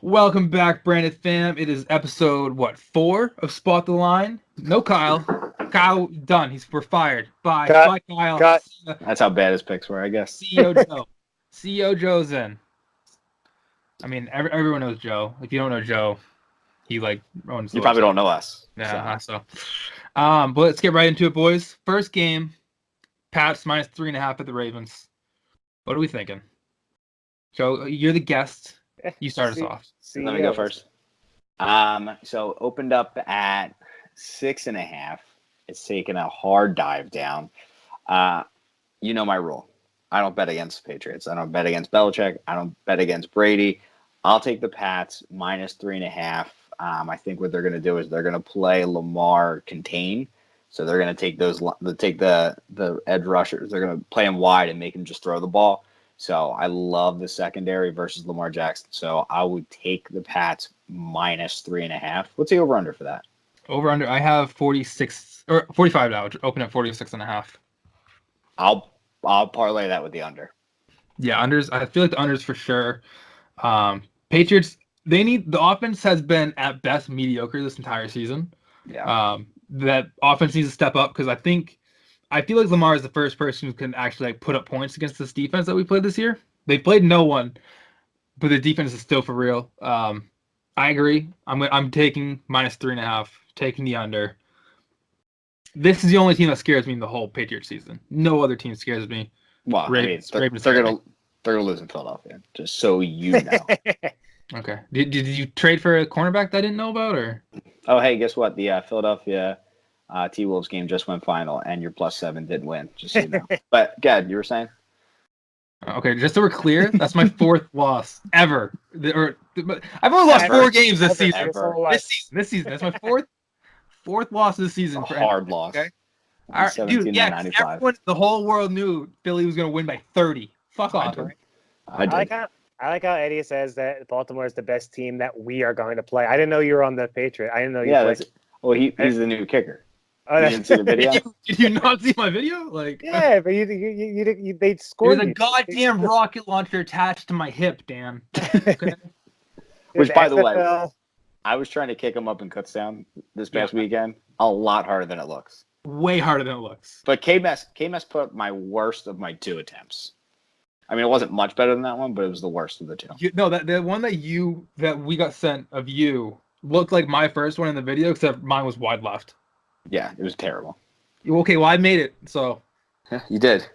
Welcome back, Brandon fam. It is episode, 4 of Spot the Line. No Kyle. Kyle, done. We're fired. Bye. Cut. Bye, Kyle. Cut. That's how bad his picks were, I guess. CEO Joe. CEO Joe's in. I mean, everyone knows Joe. If you don't know Joe, he, owns the You probably website. don't know us. Yeah, so. But let's get right into it, boys. First game, Pats minus 3.5 at the Ravens. What are we thinking? Joe, you're the guest. You start us off. Let me go first. So opened up at 6.5. It's taken a hard dive down. You know my rule. I don't bet against the Patriots. I don't bet against Belichick. I don't bet against Brady. I'll take the Pats minus 3.5. I think what they're going to do is they're going to play Lamar contain. So they're going to take the edge rushers. They're going to play him wide and make him just throw the ball. So I love the secondary versus Lamar Jackson. So I would take the Pats minus 3.5. What's the over under for that? Over under. I have 46 or 45 now. Open at 46.5. I'll parlay that with the under. Yeah, unders. I feel like the unders for sure. Patriots. The offense has been at best mediocre this entire season. Yeah. That offense needs to step up because I feel like Lamar is the first person who can actually put up points against this defense that we played this year. They played no one, but the defense is still for real. I agree. I'm taking minus 3.5, taking the under. This is the only team that scares me in the whole Patriots season. No other team scares me. Well, Ravens they're gonna lose in Philadelphia, just so you know. Okay. Did you trade for a cornerback that I didn't know about, or? Oh, hey, guess what? The Philadelphia T-Wolves game just went final, and your +7 didn't win, just so you know. But, Gad, you were saying? Okay, just so we're clear, that's my 4th loss ever. I've only lost 4 games this season. This season. That's my fourth loss this season. A hard loss. Okay. All right, dude, yeah, everyone, the whole world knew Philly was going to win by 30. Fuck off. I like how Eddie says that Baltimore is the best team that we are going to play. I didn't know you were on the Patriot. I didn't know you played. Well, he's the new kicker. Oh, you didn't see the video? Did you not see my video? Yeah, but they scored. There's a goddamn rocket launcher attached to my hip, Dan. Okay. Which, by the way, I was trying to kick him up in Kutztown this past weekend. A lot harder than it looks. Way harder than it looks. But K-Mess put up my worst of my 2 attempts. I mean, it wasn't much better than that one, but it was the worst of the 2. The one that we got sent of you looked like my first one in the video, except mine was wide left. Yeah, it was terrible. Okay, well, I made it, so. Yeah, you did.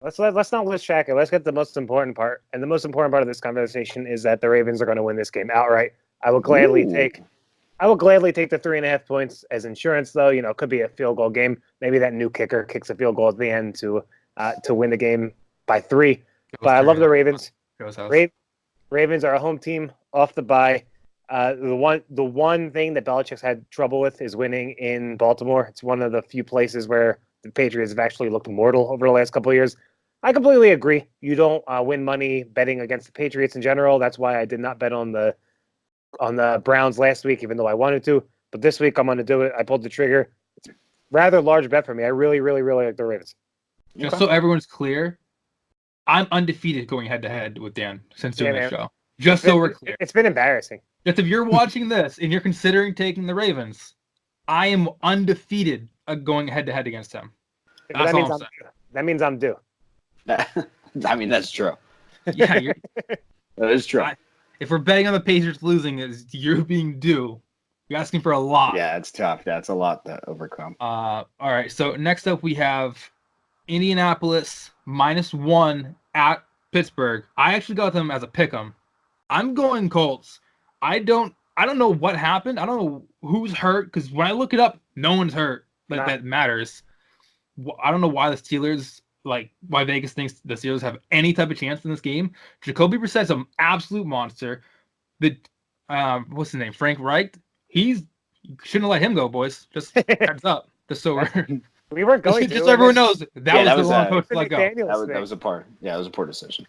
Let's not lose track of it. Let's get the most important part. And the most important part of this conversation is that the Ravens are going to win this game outright. I will gladly take the 3.5 points as insurance, though. You know, it could be a field goal game. Maybe that new kicker kicks a field goal at the end to win the game by 3. But I love the Ravens. Ravens are a home team off the bye. The one thing that Belichick's had trouble with is winning in Baltimore. It's one of the few places where the Patriots have actually looked mortal over the last couple of years. I completely agree. You don't win money betting against the Patriots in general. That's why I did not bet on the Browns last week, even though I wanted to. But this week I'm going to do it. I pulled the trigger. It's a rather large bet for me. I really, really, really like the Ravens. Just so everyone's clear, I'm undefeated going head-to-head with Dan since doing this show. Just so we're clear. It's been embarrassing. Just if you're watching this and you're considering taking the Ravens, I am undefeated going head-to-head against him. That means I'm due. I mean, that's true. Yeah, that is true. If we're betting on the Patriots losing, you're being due. You're asking for a lot. Yeah, it's tough. That's a lot to overcome. All right, so next up we have Indianapolis -1 at Pittsburgh. I actually got them as a pick'em. I'm going Colts. I don't know what happened. I don't know who's hurt because when I look it up, no one's hurt. That matters. I don't know why the Steelers, why Vegas thinks the Steelers have any type of chance in this game. Jacoby Brissett's an absolute monster. What's his name? Frank Reich. Shouldn't let him go, boys. Just heads up. Just so we weren't going to. Just so everyone knows that was the wrong coach to let go. That was a poor decision.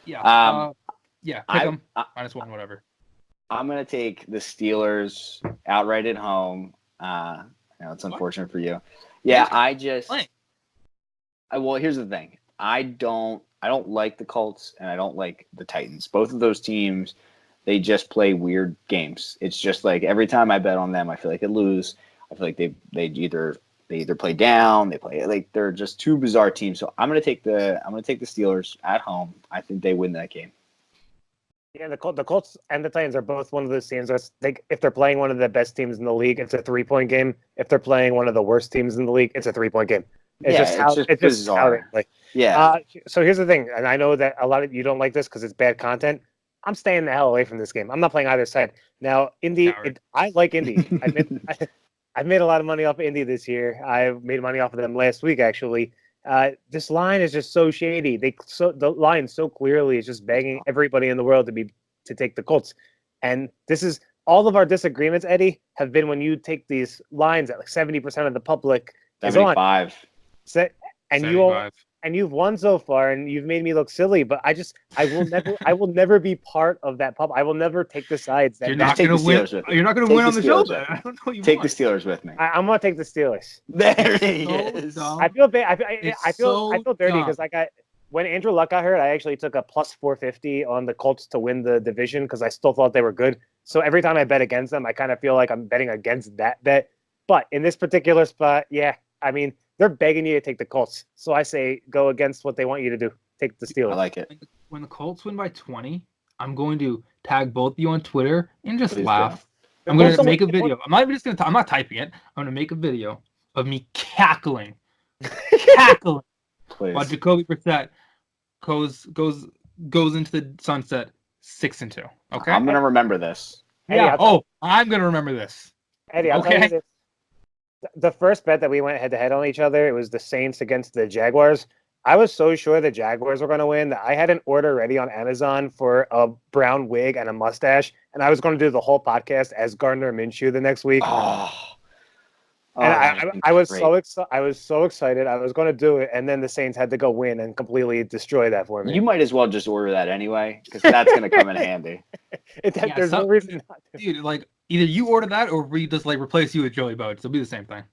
Yeah. Pick them -1, whatever. I'm gonna take the Steelers outright at home. It's unfortunate for you. Yeah, well, here's the thing. I don't like the Colts and I don't like the Titans. Both of those teams, They just play weird games. It's just like every time I bet on them, I feel like they lose. I feel like they either play down, they play like they're just two bizarre teams. So I'm gonna take the Steelers at home. I think they win that game. Yeah, the Colts and the Titans are both one of those teams that's if they're playing one of the best teams in the league, it's a 3-point game. If they're playing one of the worst teams in the league, it's a 3-point game. It's just how they play. Yeah. So here's the thing, and I know that a lot of you don't like this because it's bad content. I'm staying the hell away from this game. I'm not playing either side. Now, I like Indy. I've made a lot of money off of Indy this year. I made money off of them last week, actually. This line is just so shady. The line so clearly is just begging everybody in the world to take the Colts. And this is all of our disagreements, Eddie, have been when you take these lines that like 70% of the public 75. is on. And 75. you've won so far, and you've made me look silly. But I will never be part of that pub. I will never take the sides. You're not going to win. You're not going to win on the show. I don't know. Take the Steelers with me. I'm going to take the Steelers. There he is. Dumb. I feel bad. I feel dirty dumb. because when Andrew Luck got hurt, I actually took a plus 450 on the Colts to win the division because I still thought they were good. So every time I bet against them, I kind of feel like I'm betting against that bet. But in this particular spot, yeah, I mean, they're begging you to take the Colts. So I say go against what they want you to do. Take the Steelers. I like it. When the Colts win by 20, I'm going to tag both of you on Twitter and just Please laugh. do. I'm going to make a video. I'm not even just going to. I'm not typing it. I'm going to make a video of me cackling Please. while Jacoby Brissett goes into the sunset 6-2. Okay. I'm gonna remember this. Yeah. I'm going to remember this. Eddie, I'll tell Okay. you this. The first bet that we went head-to-head on each other, it was the Saints against the Jaguars. I was so sure the Jaguars were going to win that I had an order ready on Amazon for a brown wig and a mustache, and I was going to do the whole podcast as Gardner Minshew the next week. I was so excited. I was going to do it, and then the Saints had to go win and completely destroy that for me. You might as well just order that anyway, because that's going to come in handy. There's no reason not to. Dude, like either you order that or we just like replace you with Joey Boats. It'll be the same thing.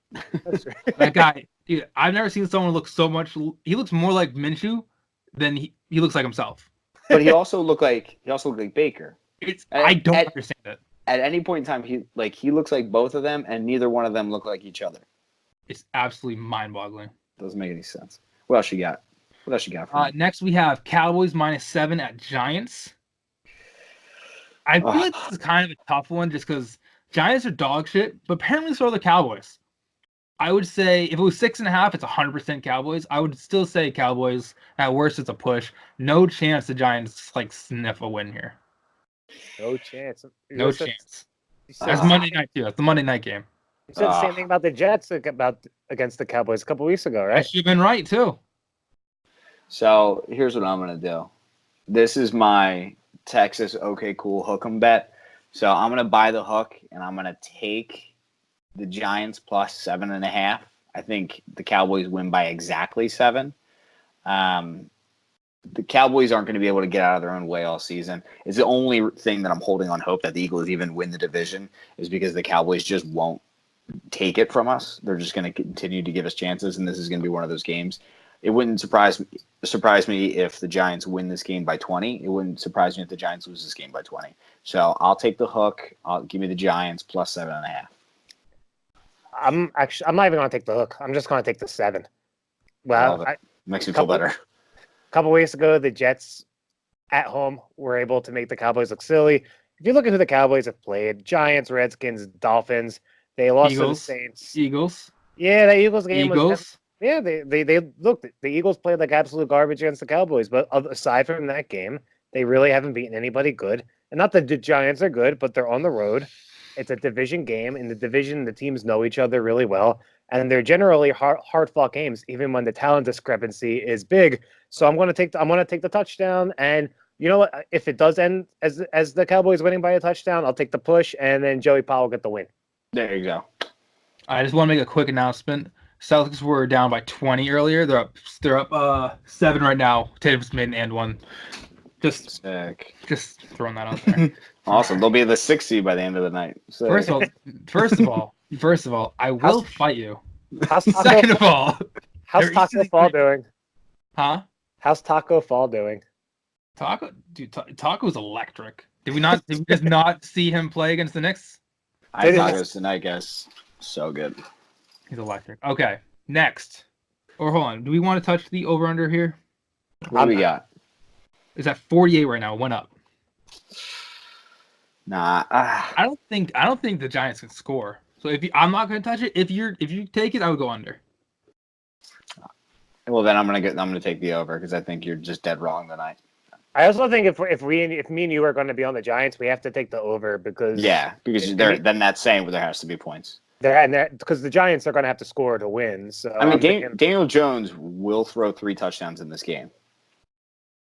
That's right. That guy, dude, I've never seen someone look so much. He looks more like Minshew than he looks like himself. But he also looked like Baker. I don't understand it. At any point in time, he looks like both of them, and neither one of them look like each other. It's absolutely mind-boggling. Doesn't make any sense. What else you got? What else you got for me? Next, we have Cowboys -7 at Giants. I feel like this is kind of a tough one just because Giants are dog shit, but apparently so are the Cowboys. I would say if it was 6.5, it's 100% Cowboys. I would still say Cowboys. At worst, it's a push. No chance the Giants like sniff a win here. No chance. No chance. You That's Monday night too. That's the Monday night game. said the same thing about the Jets against the Cowboys a couple weeks ago, I right? should have been right too. So here's what I'm gonna do. This is my Texas okay cool hook 'em bet. So I'm gonna buy the hook and I'm gonna take the Giants plus 7.5. I think the Cowboys win by exactly 7. The Cowboys aren't going to be able to get out of their own way all season. It's the only thing that I'm holding on hope that the Eagles even win the division is because the Cowboys just won't take it from us. They're just going to continue to give us chances, and this is going to be one of those games. It wouldn't surprise me if the Giants win this game by 20. It wouldn't surprise me if the Giants lose this game by 20. So I'll take the hook. Give me the Giants plus 7.5. I'm not even going to take the hook. I'm just going to take the 7. Well, makes me feel better. A couple weeks ago, the Jets at home were able to make the Cowboys look silly. If you look at who the Cowboys have played, Giants, Redskins, Dolphins, they lost to the Saints. Eagles. Yeah, the Eagles game was. Yeah, they looked. The Eagles played like absolute garbage against the Cowboys, but aside from that game, they really haven't beaten anybody good. And not that the Giants are good, but they're on the road. It's a division game. In the division, the teams know each other really well, and they're generally hard-fought games, even when the talent discrepancy is big. So I'm going to take the touchdown, and you know what? If it does end as the Cowboys winning by a touchdown, I'll take the push, and then Joey Powell will get the win. There you go. I just want to make a quick announcement. Celtics were down by 20 earlier. They're up 7 right now. Tatum's made an and one. Just throwing that out there. Awesome. They'll be the 6th seed by the end of the night. So. First of all, I will fight you. Second of all, how's Taco Fall doing? Huh? How's Taco Fall doing? Taco's electric. Did we not? Did we just not see him play against the Knicks? I tacos tonight, guys. So good. He's electric. Okay, next. Or hold on. Do we want to touch the over/under here? What do we got? Is at 48 right now. Went up. Nah. I don't think the Giants can score. So I'm not going to touch it. If you take it, I would go under. Well, then I'm gonna take the over because I think you're just dead wrong tonight. I also think if me and you are going to be on the Giants, we have to take the over because then that's saying there has to be points. Because the Giants are going to have to score to win. So I mean, Daniel Jones will throw 3 touchdowns in this game.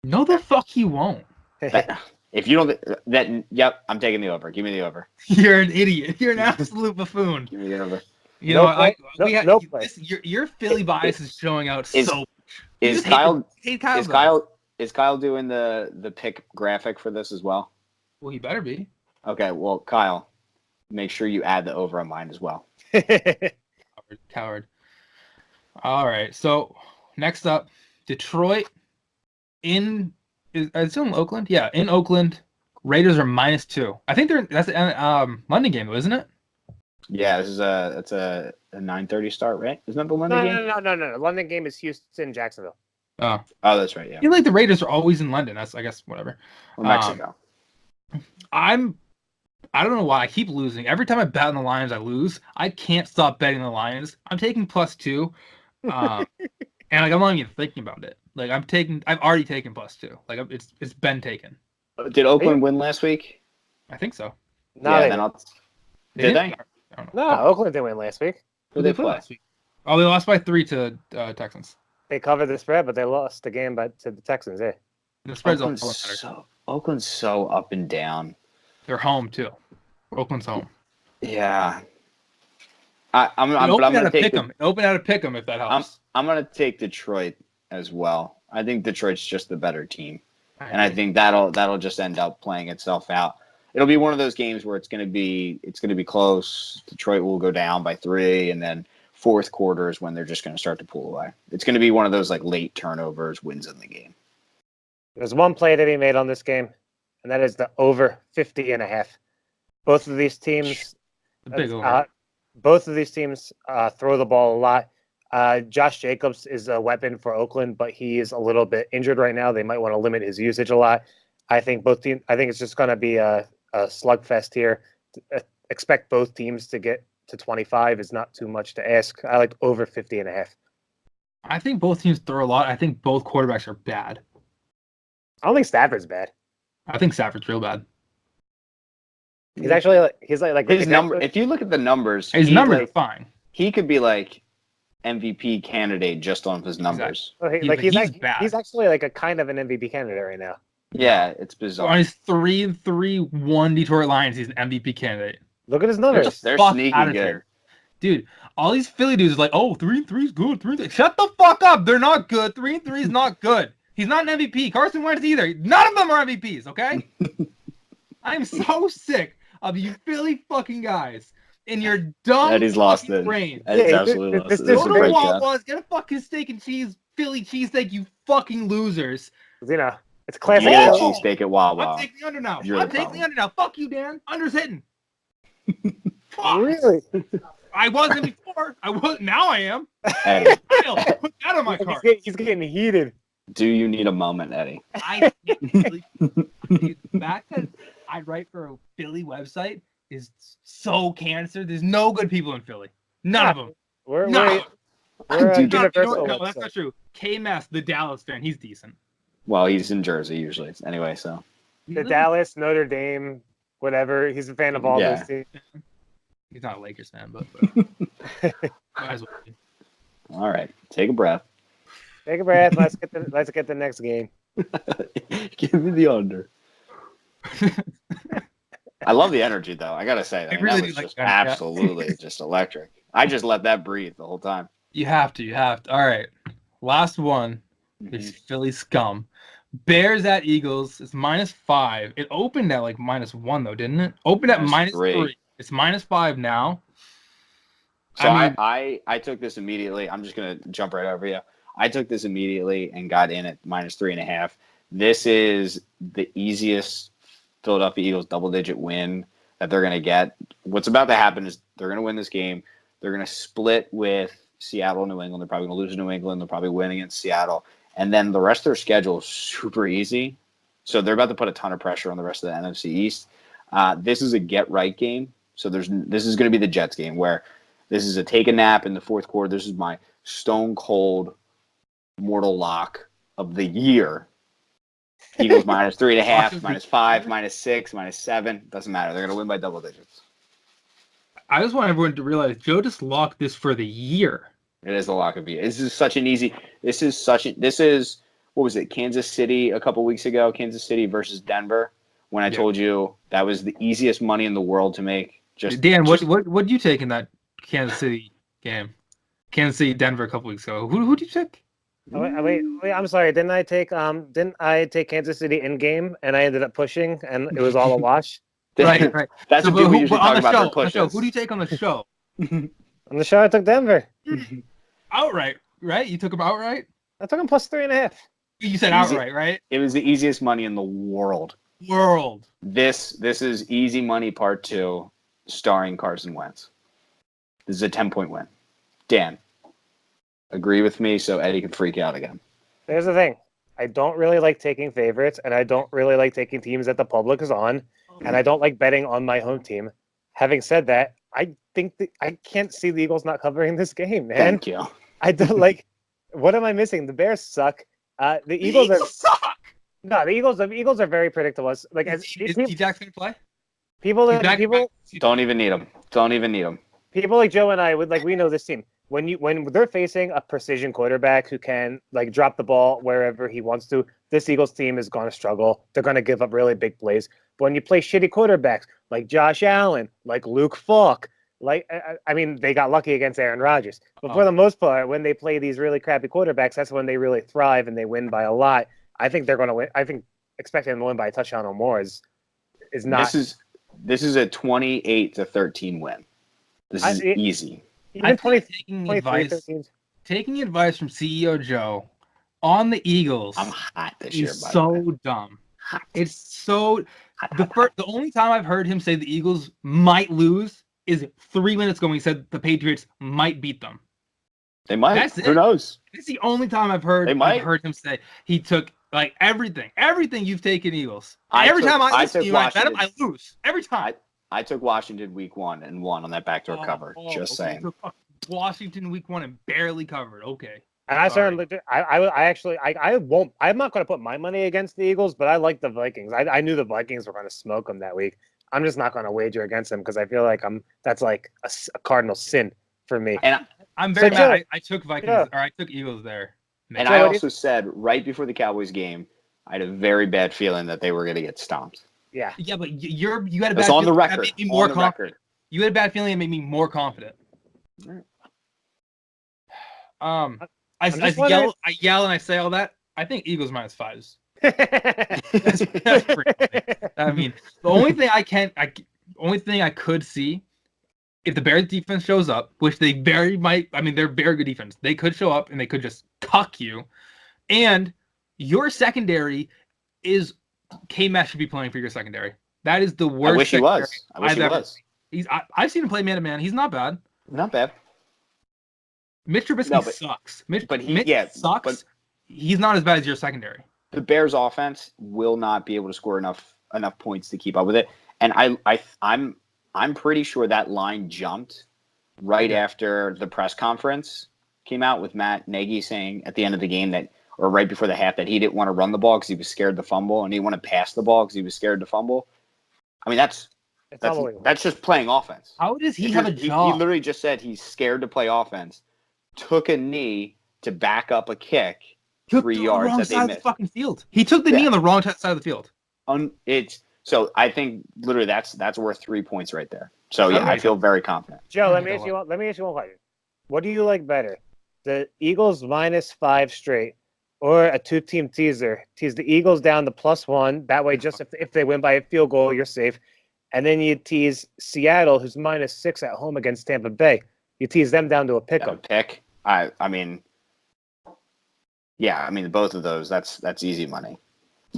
No, the fuck he won't. If you don't, then yep, I'm taking the over. Give me the over. You're an idiot. You're an absolute buffoon. Give me the over. You know, your Philly bias is showing out so much. Is Kyle doing the pick graphic for this as well? Well, he better be. Okay, well, Kyle, make sure you add the over on mine as well. Coward. All right, so next up, Detroit is in Oakland? Yeah, in Oakland. Raiders are -2. I think that's a London game, isn't it? Yeah, this is a 9:30 start, right? Isn't that the London game? No. London game is Houston, Jacksonville. Oh, that's right. Yeah. I feel like the Raiders are always in London. That's I guess whatever. Or Mexico. I don't know why I keep losing. Every time I bet on the Lions, I lose. I can't stop betting the Lions. I'm taking +2, and like I'm not even thinking about it. Like I've already taken +2. Like it's been taken. Did Oakland win last week? I think so. No, yeah, then did they? No, Oakland didn't win last week. Who did they play last week? Oh, they lost by 3 to Texans. They covered the spread, but they lost the game to the Texans. Yeah. The spread's Oakland's so up and down. They're home too. Oakland's home. Yeah. I'm going to pick them. Open out a pick 'em if that helps. I'm going to take Detroit as well. I think Detroit's just the better team, and I think that'll just end up playing itself out. It'll be one of those games where it's going to be close. Detroit will go down by 3, and then fourth quarter is when they're just going to start to pull away. It's going to be one of those like late turnovers wins in the game. There's one play to be made on this game, and that is the over 50.5. Both of these teams, throw the ball a lot. Josh Jacobs is a weapon for Oakland, but he is a little bit injured right now. They might want to limit his usage a lot. I think it's just going to be a slugfest here. Expect both teams to get to 25 is not too much to ask. I like over 50.5. I think both teams throw a lot. I think both quarterbacks are bad. I don't think Stafford's bad. I think Stafford's real bad. He's actually like his number. If you look at the numbers, his numbers are fine. He could be like MVP candidate just on his numbers. Exactly. He's actually like a kind of an MVP candidate right now. Yeah, it's bizarre. On his 3-3-1 Detroit Lions, he's an MVP candidate. Look at his numbers. They're sneaky good. Dude, all these Philly dudes are like, oh, 3-3 is good. 3-3. Shut the fuck up. They're not good. 3-3 is not good. He's not an MVP. Carson Wentz either. None of them are MVPs, okay? I'm so sick of you Philly fucking guys in your dumb Eddie's lost it. brain. Eddie's absolutely lost it. Go to Wawa's, get a fucking steak and cheese, Philly cheesesteak, you fucking losers. You know, it's classic. You get a cheesesteak at Wawa. I'm taking the under now. I'm taking the under now. Fuck you, Dan. Under's hitting. Fuck. Really? I wasn't before. I was. Now I am. Eddie. Put that on my card. He's getting heated. Do you need a moment, Eddie? I can't really, the fact that I write for a Philly website is so cancer. There's no good people in Philly. None of them. We're universal. No, that's not true. K-Mass, the Dallas fan, he's decent. Well, he's in Jersey usually. Anyway, so. The Dallas, Notre Dame, whatever. He's a fan of all those teams. He's not a Lakers fan, but might as well be. All right. Take a breath. Take a breath. Let's get the next game. Give me the under. I love the energy, though. I gotta say, that was just absolutely just electric. I just let that breathe the whole time. You have to. All right, last one is Philly scum. Bears at Eagles. It's -5. It opened at like -1 though, didn't it? Opened at -3. It's -5 now. So I took this immediately. I'm just gonna jump right over you. I took this immediately and got in at -3.5. This is the easiest Philadelphia Eagles double-digit win that they're going to get. What's about to happen is they're going to win this game. They're going to split with Seattle and New England. They're probably going to lose to New England. They'll probably win against Seattle. And then the rest of their schedule is super easy. So they're about to put a ton of pressure on the rest of the NFC East. This is a get-right game. So this is going to be the Jets game where this is a take a nap in the fourth quarter. This is my stone-cold mortal lock of the year. Eagles minus 3.5, minus 5, minus 6, minus 7. Doesn't matter. They're going to win by double digits. I just want everyone to realize Joe just locked this for the year. It is the lock of the year. This is what was it? Kansas City a couple weeks ago. Kansas City versus Denver. When I told you that was the easiest money in the world to make. Dan, what did you take in that Kansas City game? Kansas City Denver a couple weeks ago. Who did you take? Oh, wait, I'm sorry. Didn't I take Kansas City in game and I ended up pushing and it was all a wash? Right. That's what people usually talk about their pushes. Who do you take on the show? On the show, I took Denver. Outright, right? You took them outright? I took them plus 3.5. You said outright, right? It was the easiest money in the world. This is Easy Money Part 2, starring Carson Wentz. This is a 10-point win. Dan, agree with me so Eddie can freak out again. Here's the thing. I don't really like taking favorites, and I don't really like taking teams that the public is on, and I don't like betting on my home team. Having said that, I think I can't see the Eagles not covering this game, man. Thank you. I don't like. What am I missing? The Bears suck. The Eagles suck. No, the Eagles are very predictable. Like Is T-Jack's gonna play? People don't even need them. People like Joe and I we know this team. When they're facing a precision quarterback who can like drop the ball wherever he wants to, this Eagles team is going to struggle. They're going to give up really big plays. But when you play shitty quarterbacks like Josh Allen, like Luke Falk, I mean, they got lucky against Aaron Rodgers. But for the most part, when they play these really crappy quarterbacks, that's when they really thrive and they win by a lot. I think they're going to win. I think expecting them to win by a touchdown or more is not. This is a 28-13 win. This is easy. I think taking advice from CEO Joe on the Eagles. I'm hot this year. Is so dumb. Hot. It's so the only time I've heard him say the Eagles might lose is 3 minutes ago when he said the Patriots might beat them. They might. That's Who knows? It's the only time I've heard him say he took like everything you've taken Eagles. Every time I listen to you, I bet him, I lose. Every time. I took Washington week 1 and won on that backdoor cover. Just saying. Washington week 1 and barely covered. Okay. And I certainly, I won't. I'm not going to put my money against the Eagles, but I like the Vikings. I knew the Vikings were going to smoke them that week. I'm just not going to wager against them because I feel like that's like a cardinal sin for me. And I'm very mad. I took Vikings or I took Eagles there. And I also said right before the Cowboys game, I had a very bad feeling that they were going to get stomped. Yeah. Yeah, but you had a bad feeling. On the record. That made me more confident. You had a bad feeling that made me more confident. I yell and I say all that. I think Eagles minus 5s. that's pretty funny. I mean, the only thing I could see if the Bears defense shows up, which they very might. I mean, they're very good defense. They could show up and they could just cuck you. And your secondary is K-Matt should be playing for your secondary. That is the worst. I wish he was. I've seen him play man to man. He's not bad. Not bad. Mitch Trubisky sucks. Mitch sucks. But he's not as bad as your secondary. The Bears' offense will not be able to score enough points to keep up with it. And I'm pretty sure that line jumped right after the press conference came out with Matt Nagy saying at the end of the game or right before the half that he didn't want to run the ball because he was scared to fumble, and he wanted to pass the ball because he was scared to fumble. I mean, that's just playing offense. How does he have a job? He literally just said he's scared to play offense. Took a knee to back up a kick 3 yards that they missed. The fucking field. He took the knee on the wrong side of the field. So I think literally that's worth 3 points right there. So yeah, I feel very confident. Joe, let me ask you one question. What do you like better? The Eagles minus 5 straight or a 2-team teaser? Tease the Eagles down to +1. That way, just if they win by a field goal, you're safe. And then you tease Seattle, who's minus 6 at home against Tampa Bay. You tease them down to a pick 'em. I mean, both of those. That's easy money.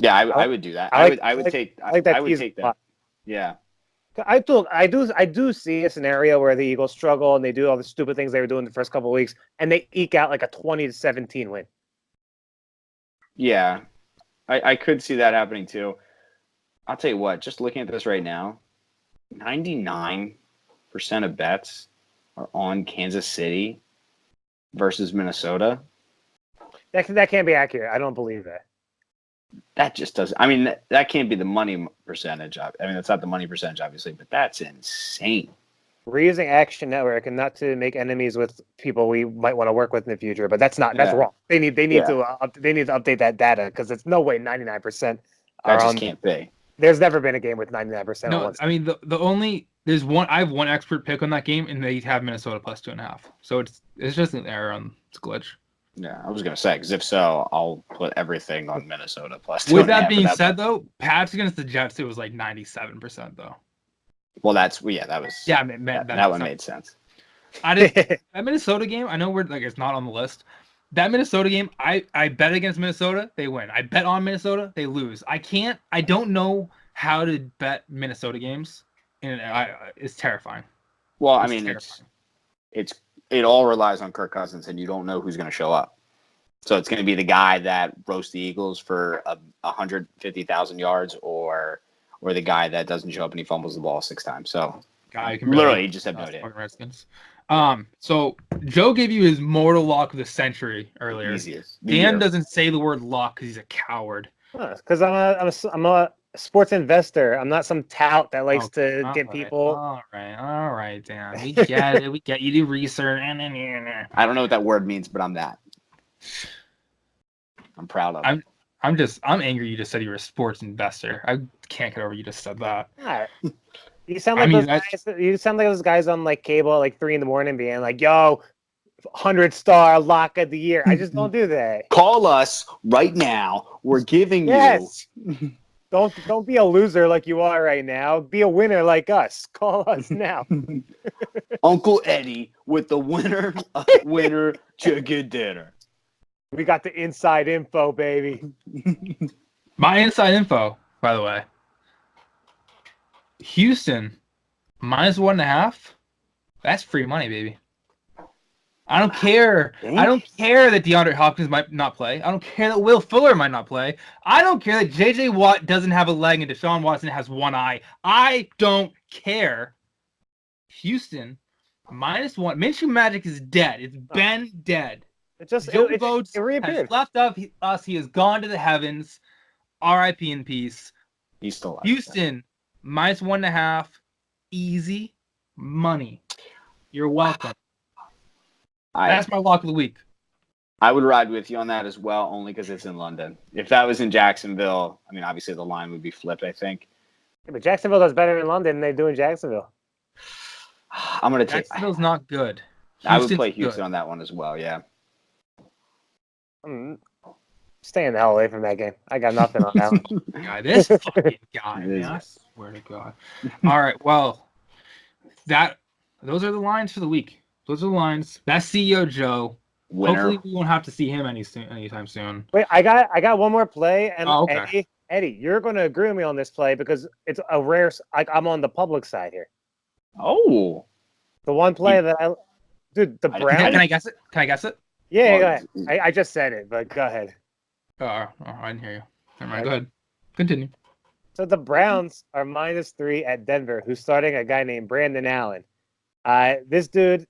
Yeah, I would do that. I would take that. Yeah. I do see a scenario where the Eagles struggle and they do all the stupid things they were doing the first couple of weeks, and they eke out like a 20-17 win. Yeah, I could see that happening too. I'll tell you what, just looking at this right now, 99% of bets are on Kansas City versus Minnesota. That can't be accurate. I don't believe that. That just doesn't. I mean, that can't be the money percentage. I mean, that's not the money percentage, obviously, but that's insane. We're using Action Network and not to make enemies with people we might want to work with in the future, but that's wrong. They need to update that data because it's no way 99% That are just on. can't be. There's never been a game with 99% on No, one. I mean the only there's one. I have one expert pick on that game, and they have Minnesota plus 2.5. So it's just an error on this glitch. Yeah, I was gonna say because if so, I'll put everything on Minnesota plus. With that being said, though, Pats against the Jets, it was like 97% though. Well, that was that one made sense. That Minnesota game. I know we're like it's not on the list. That Minnesota game, I bet against Minnesota, they win. I bet on Minnesota, they lose. I don't know how to bet Minnesota games, and it's terrifying. Well, I mean, it all relies on Kirk Cousins, and you don't know who's going to show up. So it's going to be the guy that roasts the Eagles for 150,000 yards, or the guy that doesn't show up and he fumbles the ball 6 times. So literally, you just have no idea. Redskins. So Joe gave you his mortal lock of the century earlier. Dan doesn't say the word lock because he's a coward. Because I'm a sports investor. I'm not some tout that likes to get people. All right, Dan. We get it. We get you do research. I don't know what that word means, but I'm that. I'm proud of it. I'm angry you just said you were a sports investor. I can't get over you just said that. You sound like you sound like those guys on like cable at like 3 a.m. being like, "Yo, 100-star lock of the year." I just don't do that. Call us right now. We're giving you. Don't be a loser like you are right now. Be a winner like us. Call us now. Uncle Eddie with the winner chicken dinner. We got the inside info, baby. My inside info, by the way. Houston minus 1.5. That's free money, baby. I don't care. I don't care that DeAndre Hopkins might not play. I don't care that Will Fuller might not play. I don't care that J.J. Watt doesn't have a leg and Deshaun Watson has one eye. I don't care. Houston minus 1. Minshew Magic is dead. It's been dead. It has left us. He has gone to the heavens. R.I.P. in peace. He's still alive. Houston minus 1.5. Easy money. You're welcome. That's my lock of the week. I would ride with you on that as well, only because it's in London. If that was in Jacksonville, I mean, obviously the line would be flipped, I think. Yeah, but Jacksonville does better in London than they do in Jacksonville. I'm going to take... Jacksonville's not good. I would play Houston on that one as well, yeah. I'm staying the hell away from that game. I got nothing on that one. God, this fucking guy, man. I swear to God. All right, well, those are the lines for the week. Those are the lines. That's CEO Joe. Winner. Hopefully we won't have to see him anytime soon. Wait, I got one more play, and okay. Eddie, you're going to agree with me on this play because it's a rare. I'm on the public side here. Oh, the one play the Browns. Can I guess it? Yeah, go ahead. I just said it, but go ahead. Oh, I didn't hear you. Never mind. Go ahead. Continue. So the Browns are -3 at Denver, who's starting a guy named Brandon Allen. This dude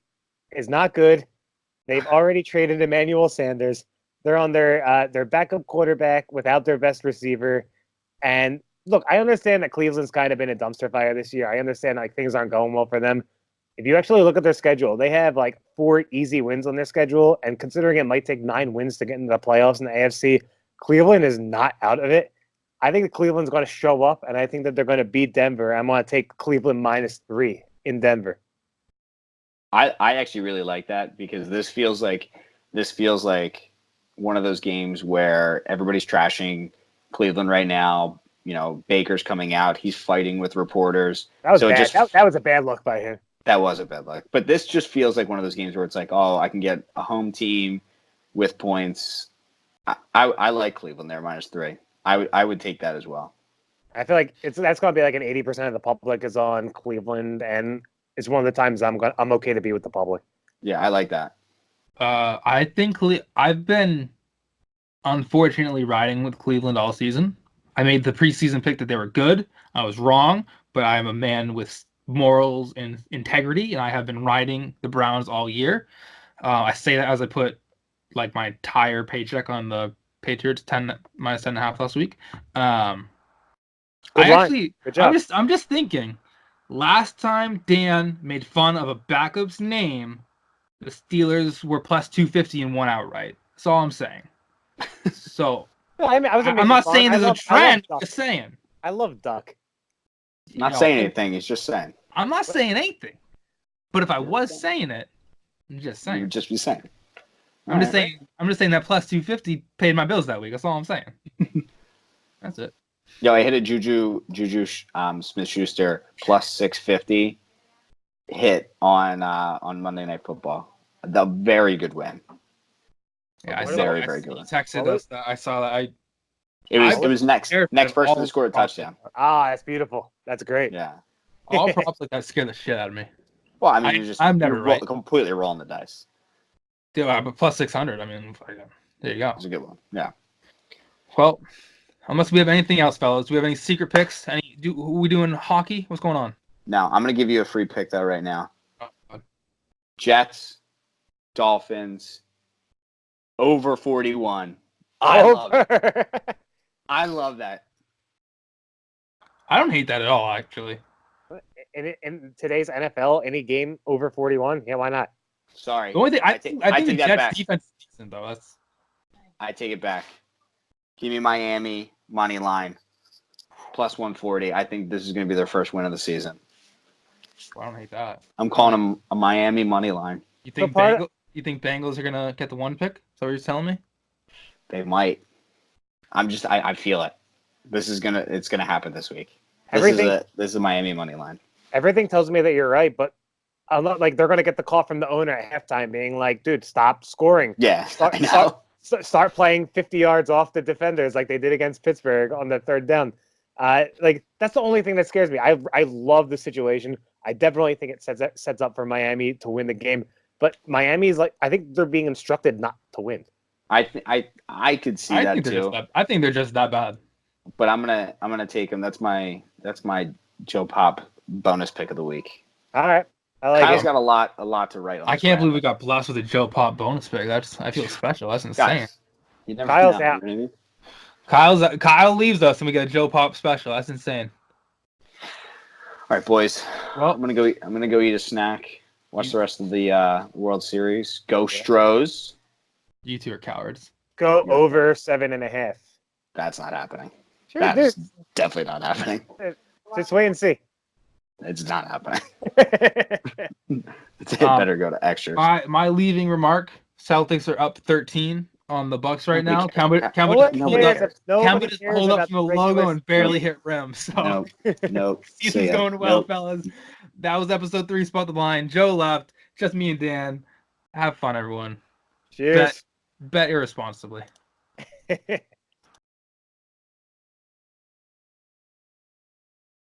is not good. They've already traded Emmanuel Sanders. They're on their backup quarterback without their best receiver. And look, I understand that Cleveland's kind of been a dumpster fire this year. I understand like things aren't going well for them. If you actually look at their schedule, they have like 4 easy wins on their schedule. And considering it might take 9 wins to get into the playoffs in the AFC, Cleveland is not out of it. I think that Cleveland's going to show up, and I think that they're going to beat Denver. I'm going to take Cleveland -3 in Denver. I actually really like that because this feels like one of those games where everybody's trashing Cleveland right now. You know, Baker's coming out; he's fighting with reporters. That was bad. That was a bad look by him. That was a bad look. But this just feels like one of those games where it's like, oh, I can get a home team with points. I like Cleveland there -3. I would take that as well. I feel like that's going to be like an 80% of the public is on Cleveland, and it's one of the times I'm okay to be with the public. Yeah, I like that. I think I've been unfortunately riding with Cleveland all season. I made the preseason pick that they were good. I was wrong, but I'm a man with morals and integrity, and I have been riding the Browns all year. I say that as I put like my entire paycheck on the Patriots 10 minus 10.5 last week. Good I line. actually, Good job. I'm just thinking. Last time Dan made fun of a backup's name, the Steelers were plus 250 and won outright. That's all I'm saying. So No, I mean, I wasn't I'm making not fun. saying there's a trend. I'm Duck. just saying. I love Duck. Not saying anything. He's just saying. I'm not saying anything. But if I was saying it, I'm just You saying. would just be saying. I'm just saying that plus 250 paid my bills that week. That's all I'm saying. That's it. Yo, I hit a Juju Smith-Schuster plus 650 hit on Monday Night Football. The very good win. Yeah, I Very, saw. very good. He texted us that. I saw that. It was next person to score a touchdown. Ah, that's beautiful. That's great. Yeah. All props like that scare the shit out of me. Well, I mean, I'm never right. Completely rolling the dice. Dude, but plus 600. I mean, there you go. It's a good one. Yeah. Well, unless we have anything else, fellas, do we have any secret picks? Who we doing hockey? What's going on? Now, I'm going to give you a free pick, though, right now. Oh, Jets, Dolphins, over 41. I love it. I love that. I don't hate that at all, actually. In today's NFL, any game over 41, yeah, why not? Sorry. The only thing I think the Jets defense is decent, though. I take it back. Give me Miami money line plus 140. I think this is going to be their first win of the season. I don't hate that. I'm calling them a Miami money line. You think Bengals are gonna get the one pick? Is that what you're telling me? They might. I feel it. It's gonna happen this week. This is a Miami money line. Everything tells me that you're right, but I'm not like they're gonna get the call from the owner at halftime, being like, "Dude, stop scoring. Yeah, I know. Start playing 50 yards off the defenders like they did against Pittsburgh on the third down." Like that's the only thing that scares me. I love the situation. I definitely think it sets up for Miami to win the game. But Miami's like, I think they're being instructed not to win. I could see that too. I think they're just that bad. But I'm gonna take them. That's my Joe Pop bonus pick of the week. All right, I like Kyle's it. got a lot to write on. I can't believe we got blessed with a Joe Pop bonus pick. I feel special. That's insane. Guys, you never Kyle's know, out. You know what I mean? Kyle leaves us and we get a Joe Pop special. That's insane. All right, boys. Well, I'm gonna go eat a snack. Watch the rest of the World Series. Go Stros. You two are cowards. Go over 7.5. That's not happening. Sure, That's definitely not happening. Just wait and see. It's not happening. It better go to extras. My leaving remark: Celtics are up 13 on the Bucks right now. Kemba just pulled up from the logo and barely hit rim. So nope. Season's going well, fellas. That was episode 3. Spot the Line. Joe left. Just me and Dan. Have fun, everyone. Cheers. Bet irresponsibly.